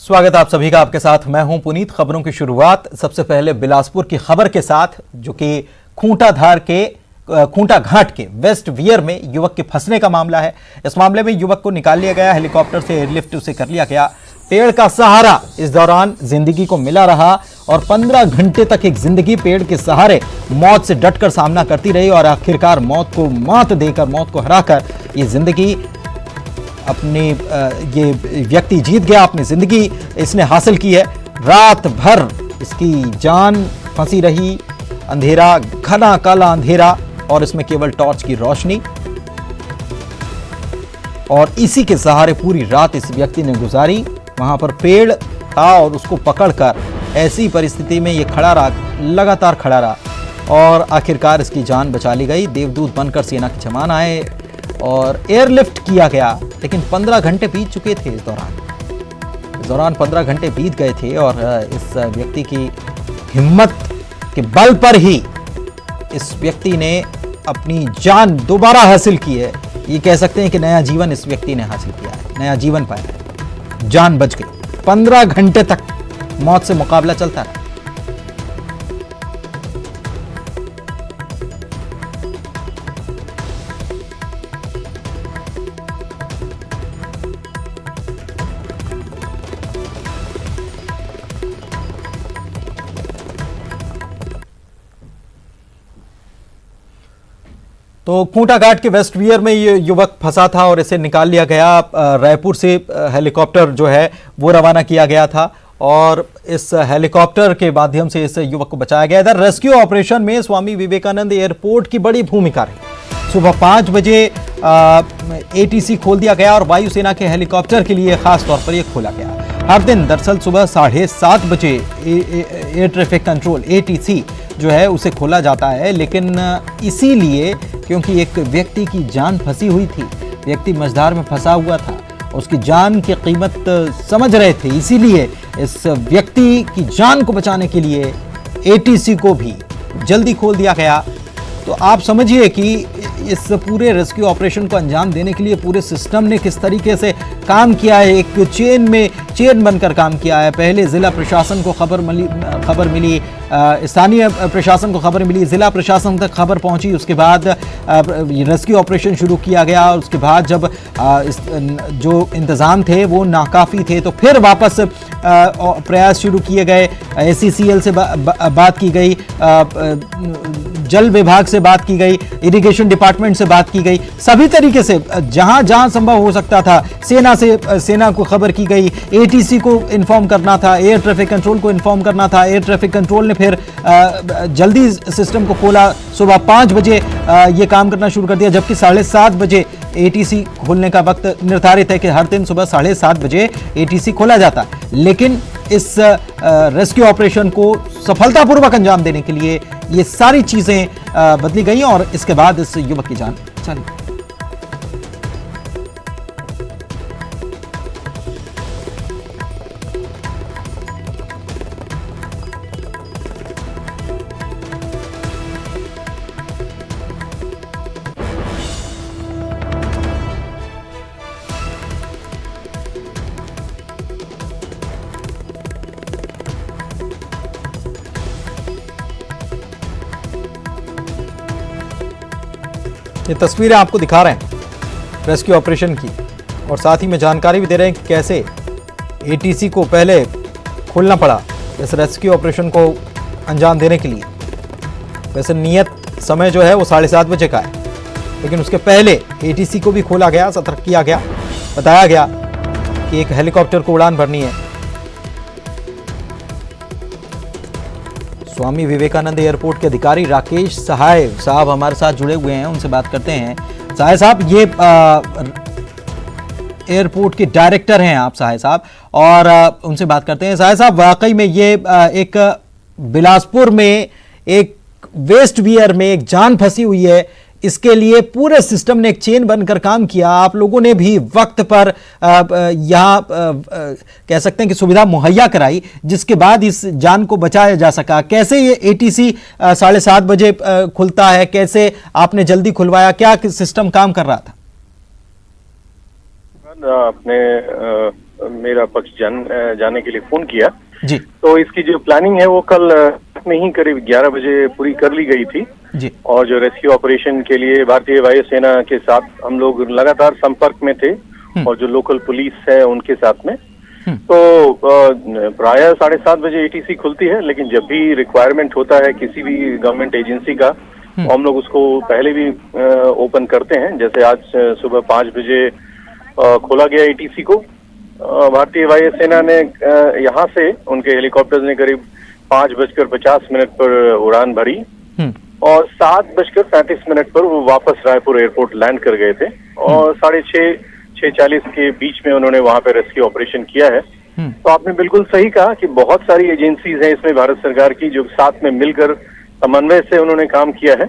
स्वागत आप सभी का। आपके साथ मैं हूं पुनीत। खबरों की शुरुआत सबसे पहले बिलासपुर की खबर के साथ, जो कि खूंटा घाट के वेस्ट वियर में युवक के फंसने का मामला है। इस मामले में युवक को निकाल लिया गया, हेलीकॉप्टर से एयरलिफ्ट उसे कर लिया गया। पेड़ का सहारा इस दौरान जिंदगी को मिला रहा और 15 घंटे तक एक जिंदगी पेड़ के सहारे मौत से डटकर सामना करती रही और आखिरकार मौत को मात देकर, मौत को हराकर ये जिंदगी अपनी ये व्यक्ति जीत गया, अपनी जिंदगी इसने हासिल की है। रात भर इसकी जान फंसी रही, अंधेरा, घना काला अंधेरा और इसमें केवल टॉर्च की रोशनी, और इसी के सहारे पूरी रात इस व्यक्ति ने गुजारी। वहां पर पेड़ था और उसको पकड़कर ऐसी परिस्थिति में ये खड़ा रहा, लगातार खड़ा रहा और आखिरकार इसकी जान बचा ली गई। देवदूत बनकर सेना के जवान आए और एयरलिफ्ट किया गया, लेकिन 15 घंटे बीत चुके थे। इस दौरान 15 घंटे बीत गए थे और इस व्यक्ति की हिम्मत के बल पर ही इस व्यक्ति ने अपनी जान दोबारा हासिल की है। ये कह सकते हैं कि नया जीवन इस व्यक्ति ने हासिल किया है, नया जीवन पाया है। जान बच गई। 15 घंटे तक मौत से मुकाबला चलता रहा। तो खूंटा घाट के वेस्ट वियर में ये युवक फंसा था और इसे निकाल लिया गया। रायपुर से हेलीकॉप्टर जो है वो रवाना किया गया था और इस हेलीकॉप्टर के माध्यम से इस युवक को बचाया गया। इधर रेस्क्यू ऑपरेशन में स्वामी विवेकानंद एयरपोर्ट की बड़ी भूमिका रही। सुबह 5 बजे एटीसी खोल दिया गया और वायुसेना के हेलीकॉप्टर के लिए खास तौर पर यह खोला गया। हर दिन दरअसल सुबह 7:30 बजे एयर ट्रैफिक कंट्रोल एटीसी जो है उसे खोला जाता है, लेकिन इसीलिए क्योंकि एक व्यक्ति की जान फंसी हुई थी, व्यक्ति मझधार में फंसा हुआ था, उसकी जान की कीमत समझ रहे थे, इसीलिए इस व्यक्ति की जान को बचाने के लिए एटीसी को भी जल्दी खोल दिया गया। तो आप समझिए कि इस पूरे रेस्क्यू ऑपरेशन को अंजाम देने के लिए पूरे सिस्टम ने किस तरीके से काम किया है, एक चेन बनकर काम किया है। पहले जिला प्रशासन को खबर मिली, स्थानीय प्रशासन को खबर मिली, जिला प्रशासन तक खबर पहुंची, उसके बाद रेस्क्यू ऑपरेशन शुरू किया गया। और उसके बाद जब जो इंतज़ाम थे वो नाकाफ़ी थे तो फिर वापस प्रयास शुरू किए गए। SCCL से बात की गई, जल विभाग से बात की गई, इरिगेशन डिपार्टमेंट से बात की गई, सभी तरीके से जहां जहां संभव हो सकता था सेना को खबर की गई, एटीसी को इन्फॉर्म करना था, एयर ट्रैफिक कंट्रोल को इन्फॉर्म करना था। एयर ट्रैफिक कंट्रोल ने फिर जल्दी सिस्टम को खोला, सुबह 5 बजे ये काम करना शुरू कर दिया, जबकि 7:30 बजे एटीसी खोलने का वक्त निर्धारित है कि हर दिन सुबह 7:30 बजे एटीसी खोला जाता। लेकिन इस रेस्क्यू ऑपरेशन को सफलतापूर्वक अंजाम देने के लिए ये सारी चीजें बदली गई और इसके बाद इस युवक की जान चली। ये तस्वीरें आपको दिखा रहे हैं रेस्क्यू ऑपरेशन की और साथ ही में जानकारी भी दे रहे हैं कि कैसे एटीसी को पहले खोलना पड़ा इस रेस्क्यू ऑपरेशन को अंजाम देने के लिए। वैसे नियत समय जो है वो 7:30 बजे का है, लेकिन उसके पहले एटीसी को भी खोला गया, सतर्क किया गया, बताया गया कि एक हेलीकॉप्टर को उड़ान भरनी है। स्वामी विवेकानंद एयरपोर्ट के अधिकारी राकेश सहाय साहब हमारे साथ जुड़े हुए हैं, उनसे बात करते हैं। सहाय साहब, ये एयरपोर्ट के डायरेक्टर हैं आप सहाय साहब, और उनसे बात करते हैं। सहाय साहब, वाकई में ये एक बिलासपुर में एक वेस्ट वियर में एक जान फंसी हुई है, इसके लिए पूरे सिस्टम ने एक चेन बनकर काम किया। आप लोगों ने भी वक्त पर यहाँ कह सकते हैं कि सुविधा मुहैया कराई, जिसके बाद इस जान को बचाया जा सका। कैसे ये एटीसी 7:30 बजे खुलता है, कैसे आपने जल्दी खुलवाया, क्या सिस्टम काम कर रहा था? अपने मेरा पक्ष जाने के लिए फोन किया जी तो इसकी जो प्लानिंग है वो कल में ही करीब 11 बजे पूरी कर ली गई थी जी और जो रेस्क्यू ऑपरेशन के लिए भारतीय वायुसेना के साथ हम लोग लगातार संपर्क में थे और जो लोकल पुलिस है उनके साथ में। तो प्रायः 7:30 बजे एटीसी खुलती है, लेकिन जब भी रिक्वायरमेंट होता है किसी भी गवर्नमेंट एजेंसी का तो हम लोग उसको पहले भी ओपन करते हैं। जैसे आज सुबह 5 बजे खोला गया एटीसी को। भारतीय वायुसेना ने यहाँ से उनके हेलीकॉप्टर्स ने करीब 5:50 पर उड़ान भरी और 7:35 पर वो वापस रायपुर एयरपोर्ट लैंड कर गए थे और 6:40 के बीच में उन्होंने वहां पे रेस्क्यू ऑपरेशन किया है। तो आपने बिल्कुल सही कहा कि बहुत सारी एजेंसीज हैं इसमें भारत सरकार की जो साथ में मिलकर समन्वय से उन्होंने काम किया है।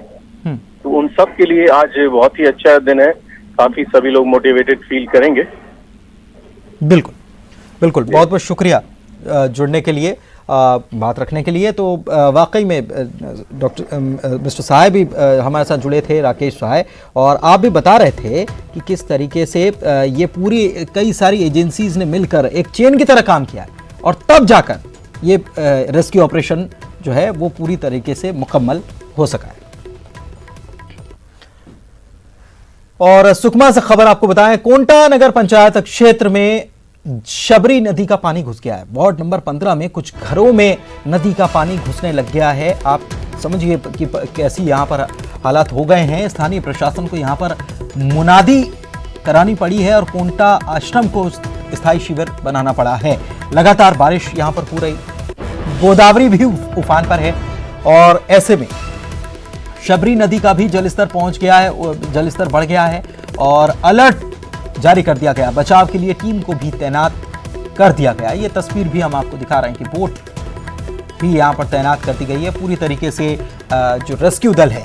तो उन सब के लिए आज बहुत ही अच्छा दिन है, काफी सभी लोग मोटिवेटेड फील करेंगे। बिल्कुल बिल्कुल, बहुत बहुत शुक्रिया जुड़ने के लिए, बात रखने के लिए। तो वाकई में डॉक्टर मिस्टर सहाय भी हमारे साथ जुड़े थे, राकेश सहाय, और आप भी बता रहे थे कि किस तरीके से ये पूरी कई सारी एजेंसीज ने मिलकर एक चेन की तरह काम किया है और तब जाकर ये रेस्क्यू ऑपरेशन जो है वो पूरी तरीके से मुकम्मल हो सका है। और सुकमा से खबर आपको बताएं, कोंटा नगर पंचायत क्षेत्र में शबरी नदी का पानी घुस गया है। वार्ड नंबर 15 में कुछ घरों में नदी का पानी घुसने लग गया है। आप समझिए कि कैसी यहां पर हालात हो गए हैं। स्थानीय प्रशासन को यहां पर मुनादी करानी पड़ी है और कोंटा आश्रम को स्थायी शिविर बनाना पड़ा है। लगातार बारिश यहां पर हो रही, गोदावरी भी उफान पर है और ऐसे में शबरी नदी का भी जलस्तर पहुंच गया है, जलस्तर बढ़ गया है और अलर्ट जारी कर दिया गया। बचाव के लिए टीम को भी तैनात कर दिया गया। ये तस्वीर भी हम आपको दिखा रहे हैं कि बोट भी यहां पर तैनात कर दी गई है। पूरी तरीके से जो रेस्क्यू दल है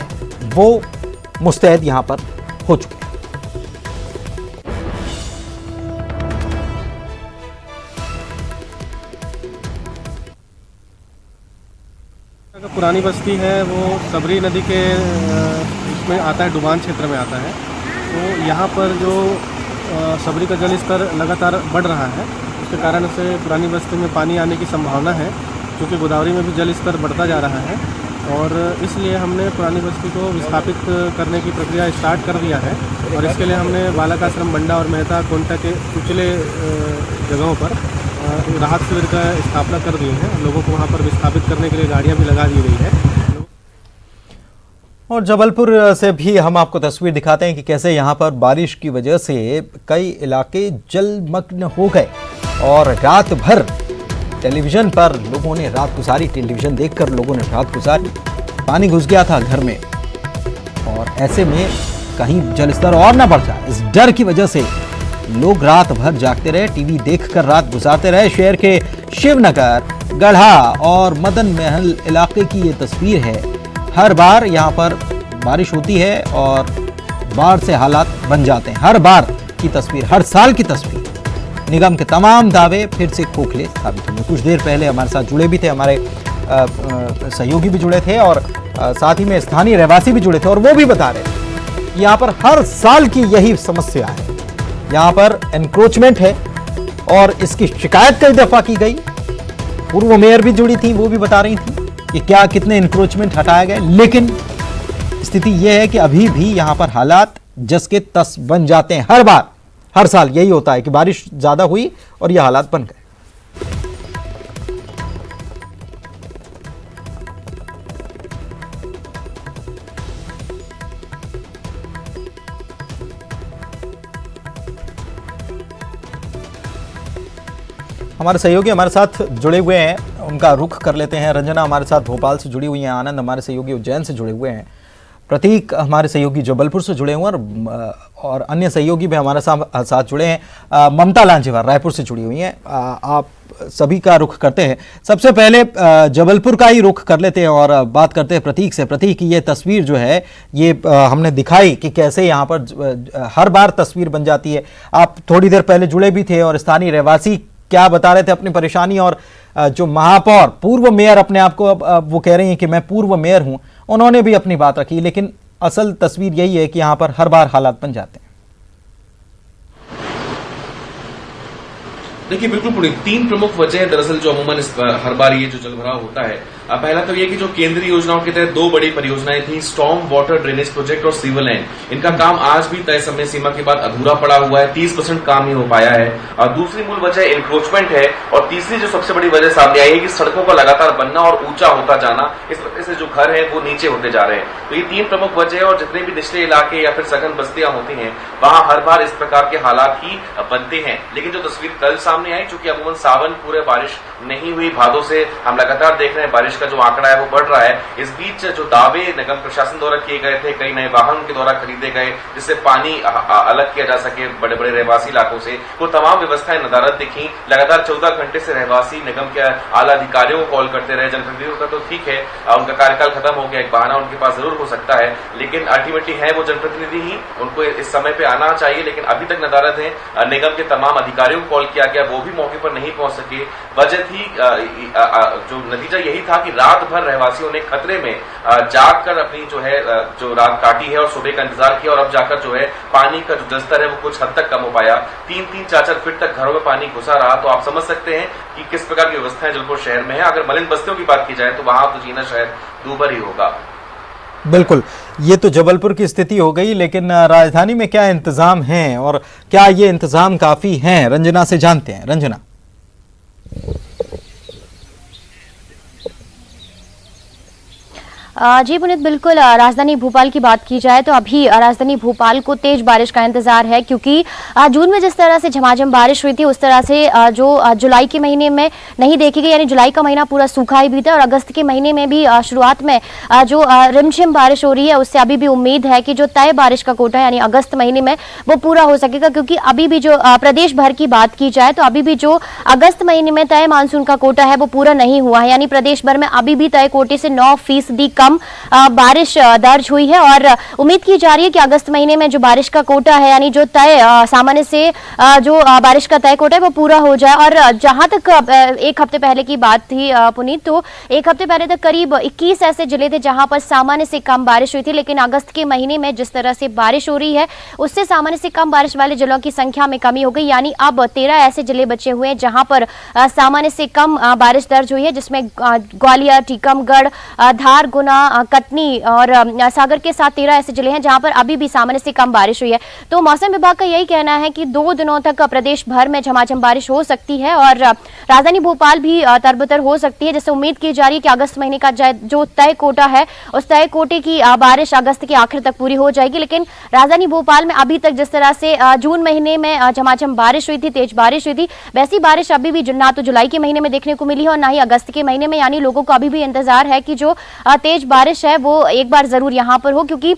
वो मुस्तैद यहां पर हो चुके हैं। पुरानी बस्ती है वो सबरी नदी के इसमें आता है, डुबान क्षेत्र में आता है। तो यहाँ पर जो सबरी का जल स्तर लगातार बढ़ रहा है, उसके कारण से पुरानी बस्ती में पानी आने की संभावना है, क्योंकि गोदावरी में भी जल स्तर बढ़ता जा रहा है और इसलिए हमने पुरानी बस्ती को विस्थापित करने की प्रक्रिया स्टार्ट कर दिया है। और इसके लिए हमने बालक आश्रम बंडा और मेहता कोंटा के कुचले जगहों पर राहत शिविर का स्थापना कर दिए हैं। लोगों को वहाँ पर विस्थापित करने के लिए गाड़ियाँ भी लगा दी गई है। और जबलपुर से भी हम आपको तस्वीर दिखाते हैं कि कैसे यहाँ पर बारिश की वजह से कई इलाके जलमग्न हो गए और रात भर टेलीविजन पर लोगों ने रात गुजारी। टेलीविजन देखकर लोगों ने रात गुजारी। पानी घुस गया था घर में और ऐसे में कहीं जलस्तर और ना बढ़ जाए, इस डर की वजह से लोग रात भर जागते रहे, टीवी देखकर रात गुजारते रहे। शहर के शिवनगर, गढ़ा और मदन महल इलाके की ये तस्वीर है। हर बार यहाँ पर बारिश होती है और बाढ़ से हालात बन जाते हैं। हर बार की तस्वीर, हर साल की तस्वीर। निगम के तमाम दावे फिर से खोखले साबित होंगे। कुछ देर पहले हमारे साथ जुड़े भी थे, हमारे सहयोगी भी जुड़े थे और साथ ही में स्थानीय रहवासी भी जुड़े थे और वो भी बता रहे थे कि यहाँ पर हर साल की यही समस्या है। यहाँ पर एनक्रोचमेंट है और इसकी शिकायत कई दफा की गई। पूर्व मेयर भी जुड़ी थी, वो भी बता रही थी कि क्या कितने इंक्रोचमेंट हटाए गए, लेकिन स्थिति यह है कि अभी भी यहां पर हालात जस के तस बन जाते हैं। हर बार, हर साल यही होता है कि बारिश ज्यादा हुई और यह हालात बन गए। हमारे सहयोगी हमारे साथ जुड़े हुए हैं, उनका रुख कर लेते हैं। रंजना हमारे साथ भोपाल से जुड़ी हुई हैं, आनंद हमारे सहयोगी उज्जैन से जुड़े हुए हैं, प्रतीक हमारे सहयोगी जबलपुर से जुड़े हुए हैं और अन्य सहयोगी भी हमारे साथ जुड़े हैं। ममता लांजेवार रायपुर से जुड़ी हुई हैं। आप सभी का रुख करते हैं। सबसे पहले जबलपुर का ही रुख कर लेते हैं और बात करते हैं प्रतीक से। प्रतीक, ये तस्वीर जो है ये हमने दिखाई कि कैसे यहाँ पर हर बार तस्वीर बन जाती है। आप थोड़ी देर पहले जुड़े भी थे और स्थानीय रहवासी क्या बता रहे थे अपनी परेशानी, और जो महापौर, पूर्व मेयर अपने आप को वो कह रही हैं कि मैं पूर्व मेयर हूं, उन्होंने भी अपनी बात रखी। लेकिन असल तस्वीर यही है कि यहां पर हर बार हालात बन जाते हैं। देखिए बिल्कुल पुनीत, 3 प्रमुख वजह हैं दरअसल जो अमूमन हर बार ये जो जलभराव होता है। पहला तो ये कि जो केंद्रीय योजनाओं के तहत 2 बड़ी परियोजनाएं थी, स्टॉर्म वाटर ड्रेनेज प्रोजेक्ट और सीवर लाइन, इनका काम आज भी तय समय सीमा के बाद अधूरा पड़ा हुआ है, 30% काम ही हो पाया है। और दूसरी मूल वजह इंक्रोचमेंट है, और तीसरी जो सबसे बड़ी वजह सामने आई है कि सड़कों का लगातार बनना और ऊंचा होता जाना, इस वजह से जो घर है वो नीचे होते जा रहे हैं। तो ये 3 प्रमुख वजह है, और जितने भी निचले इलाके या फिर सघन बस्तियां होती हैं वहां हर बार इस प्रकार के हालात ही बनते हैं। लेकिन जो तस्वीर कल सामने आई, चूंकि अमूमन सावन पूरे बारिश नहीं हुई, भादों से हम लगातार देख रहे हैं बारिश का जो आंकड़ा है वो बढ़ रहा है। इस बीच जो दावे निगम प्रशासन द्वारा किए गए थे, कई नए वाहन उनके द्वारा खरीदे गए जिससे पानी अलग किया जा सके बड़े बड़े रहवासी इलाकों से, वो तमाम व्यवस्थाएं नदारद दिखी। लगातार 14 घंटे से रहवासी निगम के आला अधिकारियों को कॉल करते रहे। जनप्रतिनिधियों का तो ठीक है, उनका कार्यकाल खत्म हो गया, एक बहाना उनके पास जरूर हो सकता है, लेकिन अल्टीमेटली है वो जनप्रतिनिधि ही, उनको इस समय पे आना चाहिए। लेकिन अभी तक नदारद है, निगम के तमाम अधिकारियों को कॉल किया गया, वो भी मौके पर नहीं पहुंच सके। वजह थी जो नतीजा यही था कि रात भर रहवासियों ने खतरे में जागकर अपनी जो रात काटी है और सुबह का इंतजार किया, और अब जाकर जो है पानी का जो जलस्तर है वो कुछ हद तक कम हो पाया। 3-4 फीट तक घरों में पानी घुसा रहा। तो आप समझ सकते हैं कि किस प्रकार की व्यवस्थाएं जबलपुर शहर में है। अगर मलिन बस्तियों की बात की जाए तो वहां तो जीना शायद दूभर ही होगा। बिल्कुल, ये तो जबलपुर की स्थिति हो गई, लेकिन राजधानी में क्या इंतजाम हैं और क्या ये इंतजाम काफी हैं, रंजना से जानते हैं। रंजना। जी पुनीत, बिल्कुल राजधानी भोपाल की बात की जाए तो अभी राजधानी भोपाल को तेज बारिश का इंतजार है, क्योंकि जून में जिस तरह से झमाझम बारिश हुई थी उस तरह से जो जुलाई के महीने में नहीं देखी गई, यानी जुलाई का महीना पूरा सूखा ही बीता, और अगस्त के महीने में भी शुरुआत में जो रिमझिम बारिश हो रही है उससे अभी भी उम्मीद है कि जो तय बारिश का कोटा है यानी अगस्त महीने में वो पूरा हो सकेगा। क्योंकि अभी भी जो प्रदेश भर की बात की जाए तो अभी भी जो अगस्त महीने में तय मानसून का कोटा है वो पूरा नहीं हुआ है, यानी प्रदेश भर में अभी भी तय कोटे से 9% कम बारिश दर्ज हुई है। और उम्मीद की जा रही है कि अगस्त महीने में जो बारिश का कोटा है यानी जो तय सामान्य से जो बारिश का तय कोटा है वो पूरा हो जाए। और जहां तक एक हफ्ते पहले की बात थी पुनीत, तो एक हफ्ते पहले तक करीब 21 ऐसे जिले थे जहां पर सामान्य से कम बारिश हुई थी, लेकिन अगस्त के महीने में जिस तरह से बारिश हो रही है उससे सामान्य से कम बारिश वाले जिलों की संख्या में कमी हो गई, यानी अब 13 ऐसे जिले बचे हुए हैं जहां पर सामान्य से कम बारिश दर्ज हुई है, जिसमें ग्वालियर, टीकमगढ़, धार, गुना, कटनी और सागर के साथ 13 ऐसे जिले हैं जहां पर अभी भी सामान्य से कम बारिश हुई है। तो मौसम विभाग का यही कहना है कि 2 दिनों तक प्रदेश भर में झमाझम बारिश हो सकती है और राजधानी भोपाल भी तरबतर हो सकती है, जिससे उम्मीद की जा रही है कि अगस्त महीने का जो तय कोटा है उस तय कोटे की बारिश अगस्त के आखिर तक पूरी हो जाएगी। लेकिन राजधानी भोपाल में अभी तक जिस तरह से जून महीने में झमाझम बारिश हुई थी, तेज बारिश हुई थी, वैसी बारिश अभी भी ना तो जुलाई के महीने में देखने को मिली है और ना ही अगस्त के महीने में, यानी लोगों को अभी भी इंतजार है कि जो तेज बारिश है वो एक बार जरूर यहां पर हो। क्योंकि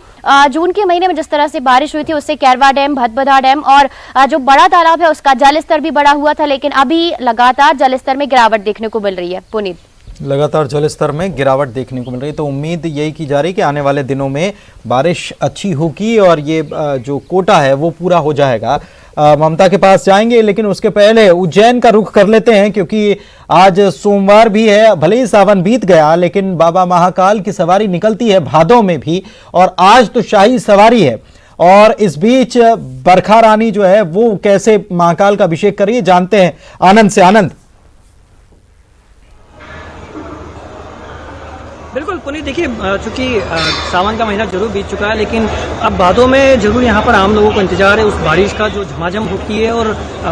जून के महीने में जिस तरह से बारिश हुई थी उससे कैरवा डैम, भदभदा डैम और जो बड़ा तालाब है उसका जलस्तर भी बढ़ा हुआ था, लेकिन अभी लगातार जलस्तर में गिरावट देखने को मिल रही है। पुनीत, लगातार जलस्तर में गिरावट देखने को मिल रही है, तो उम्मीद यही की जा रही है कि आने वाले दिनों में बारिश अच्छी होगी और ये जो कोटा है वो पूरा हो जाएगा। ममता के पास जाएंगे, लेकिन उसके पहले उज्जैन का रुख कर लेते हैं, क्योंकि आज सोमवार भी है। भले ही सावन बीत गया, लेकिन बाबा महाकाल की सवारी निकलती है भादों में भी, और आज तो शाही सवारी है। और इस बीच बरखा रानी जो है वो कैसे महाकाल का अभिषेक कर रही है, जानते हैं आनंद से। आनंद। बिल्कुल पुनीत, देखिए चूंकि सावन का महीना जरूर बीत चुका है, लेकिन अब भादों में जरूर यहाँ पर आम लोगों को इंतजार है उस बारिश का जो झमाझम होती है, और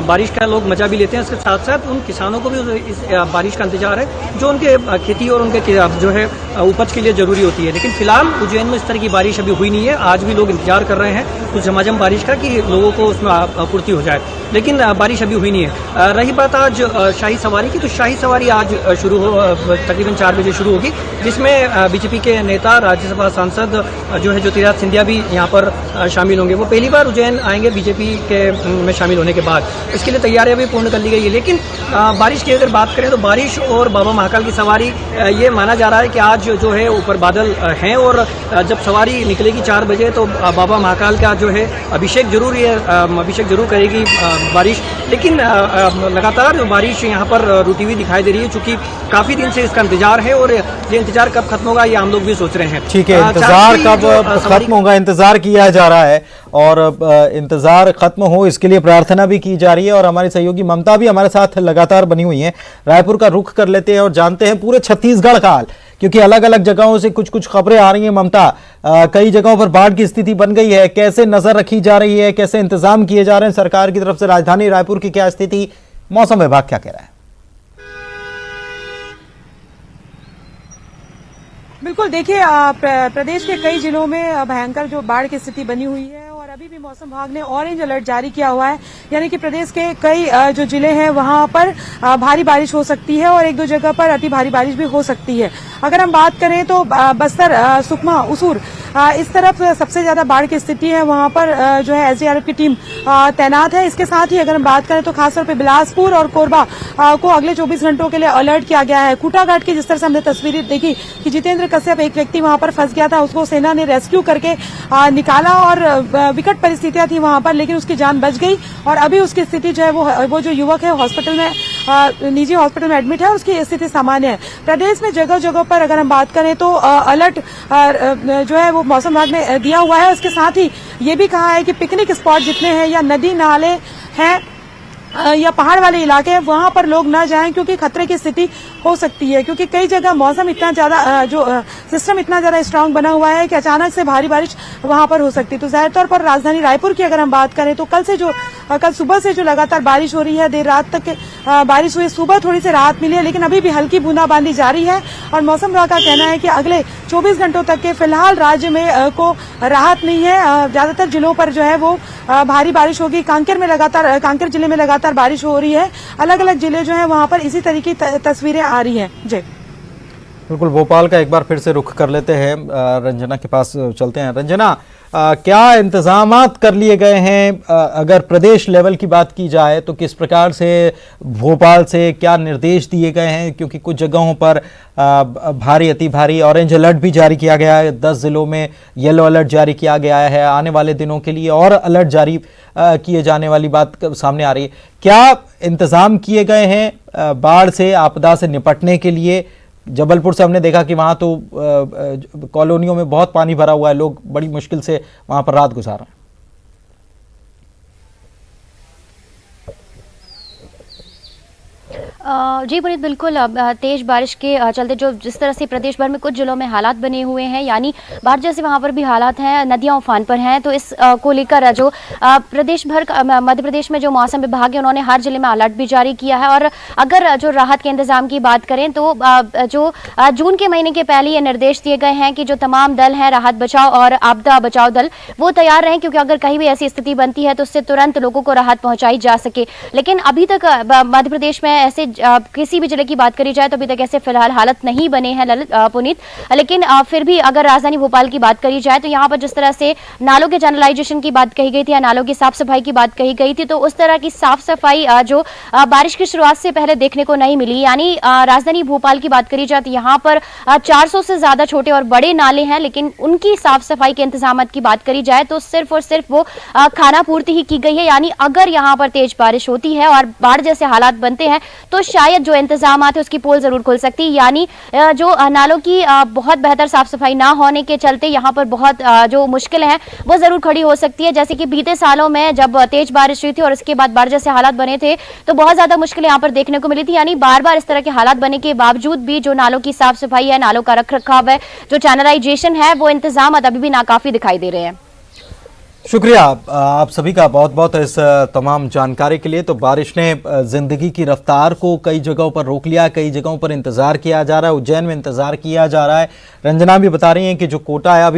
बारिश का लोग मजा भी लेते हैं। इसके साथ साथ उन किसानों को भी इस बारिश का इंतजार है जो उनके खेती और उनके जो है उपज के लिए जरूरी होती है। लेकिन फिलहाल उज्जैन में इस तरह की बारिश अभी हुई नहीं है। आज भी लोग इंतजार कर रहे हैं उस झमाझम बारिश का कि लोगों को उसमें आपूर्ति हो जाए, लेकिन बारिश अभी हुई नहीं है। रही बात आज शाही सवारी की, तो शाही सवारी आज शुरू हो तकरीबन 4 बजे शुरू होगी, जिसमें बीजेपी के नेता, राज्यसभा सांसद जो है ज्योतिराज सिंधिया भी यहाँ पर शामिल होंगे। वो पहली बार उज्जैन आएंगे बीजेपी के में शामिल होने के बाद। इसके लिए तैयारियां भी पूर्ण कर ली गई है। लेकिन बारिश की अगर बात करें तो बारिश और बाबा महाकाल की सवारी, ये माना जा रहा है कि आज जो है ऊपर बादल हैं, और जब सवारी निकलेगी 4 बजे तो बाबा महाकाल का जो है अभिषेक जरूर करेगी बारिश। लेकिन लगातार बारिश यहाँ पर रुकी हुई दिखाई दे रही है, चूंकि काफी दिन से इसका इंतजार है, और ये इंतजार कब खत्म होगा, ये हम लोग भी सोच रहे हैं। ठीक है, इंतजार कब खत्म होगा, इंतजार किया जा रहा है और इंतजार खत्म हो इसके लिए प्रार्थना भी की जा रही है। और हमारी सहयोगी ममता भी हमारे साथ लगातार बनी हुई है। रायपुर का रुख कर लेते हैं और जानते हैं पूरे छत्तीसगढ़ का हाल, क्योंकि अलग अलग जगहों से कुछ कुछ खबरें आ रही हैं। ममता, कई जगहों पर बाढ़ की स्थिति बन गई है, कैसे नजर रखी जा रही है, कैसे इंतजाम किए जा रहे हैं सरकार की तरफ से? राजधानी रायपुर की क्या स्थिति, मौसम विभाग क्या कह रहा है? बिल्कुल, देखिए प्रदेश के कई जिलों में भयंकर जो बाढ़ की स्थिति बनी हुई है और अभी भी मौसम विभाग ने ऑरेंज अलर्ट जारी किया हुआ है, यानी कि प्रदेश के कई जो जिले हैं वहां पर भारी बारिश हो सकती है और एक दो जगह पर अति भारी बारिश भी हो सकती है। अगर हम बात करें तो बस्तर, सुकमा, उसूर इस तरफ सबसे ज्यादा बाढ़ की स्थिति है, वहां पर जो है एसडीआरएफ की टीम तैनात है। इसके साथ ही अगर हम बात करें तो खासतौर पे बिलासपुर और कोरबा को अगले 24 घंटों के लिए अलर्ट किया गया है। खूंटाघाट की जिस तरह से हमने तस्वीरें देखी कि जितेंद्र कश्यप, एक व्यक्ति वहां पर फंस गया था, उसको सेना ने रेस्क्यू करके निकाला और विकट परिस्थितियां थी वहां पर, लेकिन उसकी जान बच गई और अभी उसकी स्थिति जो है वो जो युवक है हॉस्पिटल में, निजी हॉस्पिटल में एडमिट है, उसकी स्थिति सामान्य है। प्रदेश में जगह जगह पर अगर हम बात करें तो अलर्ट जो है वो मौसम विभाग ने दिया हुआ है। उसके साथ ही ये भी कहा है कि पिकनिक स्पॉट जितने हैं या नदी नाले हैं या पहाड़ वाले इलाके हैं वहां पर लोग ना जाएं, क्योंकि खतरे की स्थिति हो सकती है, क्योंकि कई जगह मौसम इतना ज्यादा जो सिस्टम इतना ज्यादा स्ट्रांग बना हुआ है कि अचानक से भारी बारिश वहां पर हो सकती है। तो जाहिर तौर पर राजधानी रायपुर की अगर हम बात करें तो कल सुबह से जो लगातार बारिश हो रही है, देर रात तक बारिश हुई, सुबह थोड़ी सी राहत मिली है, लेकिन अभी भी हल्की बूंदाबांदी जारी है और मौसम विभाग का कहना है कि अगले 24 घंटों तक के फिलहाल राज्य में को राहत नहीं है। ज्यादातर जिलों पर जो है वो भारी बारिश होगी। कांकेर जिले में लगातार बारिश हो रही है। अलग अलग जिले जो है वहां पर इसी तरीके की तस्वीरें आ रही हैं। जय बिल्कुल, भोपाल का एक बार फिर से रुख कर लेते हैं, रंजना के पास चलते हैं। रंजना, क्या इंतजामात कर लिए गए हैं? अगर प्रदेश लेवल की बात की जाए तो किस प्रकार से भोपाल से क्या निर्देश दिए गए हैं? क्योंकि कुछ जगहों पर भारी, अति भारी ऑरेंज अलर्ट भी जारी किया गया है, 10 जिलों में येलो अलर्ट जारी किया गया है। आने वाले दिनों के लिए और अलर्ट जारी किए जाने वाली बात सामने आ रही है। क्या इंतजाम किए गए हैं बाढ़ से, आपदा से निपटने के लिए? जबलपुर से हमने देखा कि वहां तो कॉलोनियों में बहुत पानी भरा हुआ है, लोग बड़ी मुश्किल से वहां पर रात गुजार रहे हैं। जी पुनीत, बिल्कुल तेज बारिश के चलते जो जिस तरह से प्रदेश भर में कुछ जिलों में हालात बने हुए हैं, यानी बाढ़ जैसे वहां पर भी हालात हैं, नदियां उफान पर हैं, तो इस को लेकर जो प्रदेश भर मध्य प्रदेश में जो मौसम विभाग है उन्होंने हर जिले में अलर्ट भी जारी किया है। और अगर जो राहत के इंतजाम की बात करें तो जो जून के महीने के पहले ये निर्देश दिए गए हैं कि जो तमाम दल हैं, राहत बचाव और आपदा बचाव दल, वो तैयार रहें, क्योंकि अगर कहीं भी ऐसी स्थिति बनती है तो उससे तुरंत लोगों को राहत पहुंचाई जा सके। लेकिन अभी तक मध्य प्रदेश में ऐसे किसी भी जिले की बात करी जाए तो अभी तक ऐसे फिलहाल हालत नहीं बने हैं पुनीत। लेकिन फिर भी अगर राजधानी भोपाल की बात करी जाए तो यहाँ पर जिस तरह से नालों के चैनलाइजेशन की बात कही गई थी या नालों की साफ सफाई की बात कही गई थी, तो उस तरह की साफ सफाई जो बारिश की शुरुआत से पहले देखने को नहीं मिली। यानी राजधानी भोपाल की बात करी जाए तो यहाँ पर 400 से ज्यादा छोटे और बड़े नाले हैं, लेकिन उनकी साफ सफाई के इंतजाम की बात करी जाए तो सिर्फ और सिर्फ वो खाना पूर्ति ही की गई है। यानी अगर यहाँ पर तेज बारिश होती है और बाढ़ जैसे हालात बनते हैं तो शायद जो इंतजाम है उसकी पोल जरूर खुल सकती है। यानी जो नालों की बहुत बेहतर साफ सफाई ना होने के चलते यहाँ पर बहुत जो मुश्किल है वो जरूर खड़ी हो सकती है। जैसे कि बीते सालों में जब तेज बारिश हुई थी और उसके बाद बाढ़ जैसे हालात बने थे तो बहुत ज्यादा मुश्किल यहाँ पर देखने को मिली थी। यानी बार बार इस तरह के हालात बने के बावजूद भी जो नालों की साफ सफाई है, नालों का रख रखाव है, जो चैनलाइजेशन है, वो इंतजाम अभी भी नाकाफी दिखाई दे रहे हैं। शुक्रिया आप सभी का बहुत बहुत इस तमाम जानकारी के लिए। तो बारिश ने जिंदगी की रफ्तार को कई जगहों पर रोक लिया, कई जगहों पर इंतजार किया जा रहा है, उज्जैन में इंतजार किया जा रहा है। रंजना भी बता रही हैं कि जो कोटा है अभी